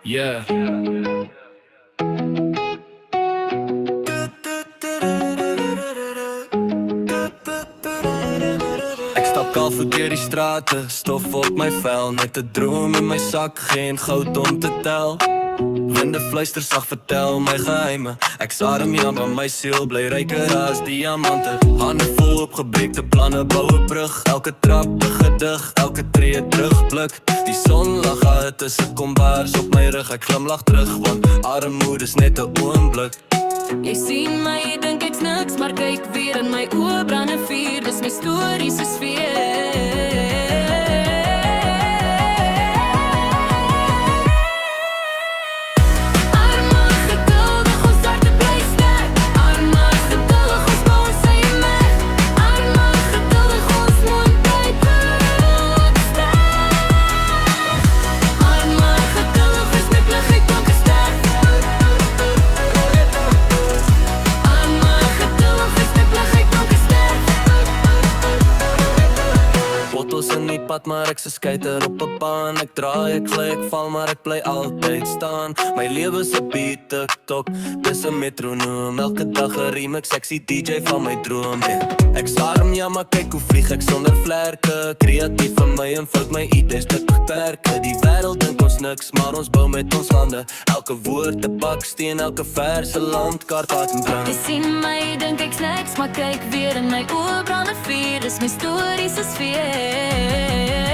Yeah. Ek stap kalvoet deur die strate, stof op my vel, net 'n droom in my sak, geen goud om te tel. Winde fluister sag, vertel my geheime. Ek sarem ja, maar my siel bly ryker as diamante. Hande vol op gebreekte planne, bou 'n brug. Elke trap 'n gedig, elke tree terugblik. Die son lag uit tussen kombers op my rug. Ek glimlag terug, want armoede is net 'n oomblik. Jy sien my, dink ek's niks, maar kyk weer in my oë brand 'n vuur, dis my storie se sfeer. In die pad, maar ek se skater op 'n baan. Ek draai, ek gly, ek val, maar ek bly altyd staan. My lewe se beat, TikTok, dis 'n metronoom. Elke dag 'n remix, sexy DJ van my droom. Ek sarm ja, maar kyk hoe vlieg ek sonder vlerke. Kreatief van my en vul my idees te beperke. Die wêreld dink ons niks, maar ons bou met ons hande. Elke woord 'n baksteen, elke vers 'n landkaart wat in brand. Jy sien my, dink ek's niks, maar kyk weer in my oë brand 'n vuur, dis my storie se sfeer.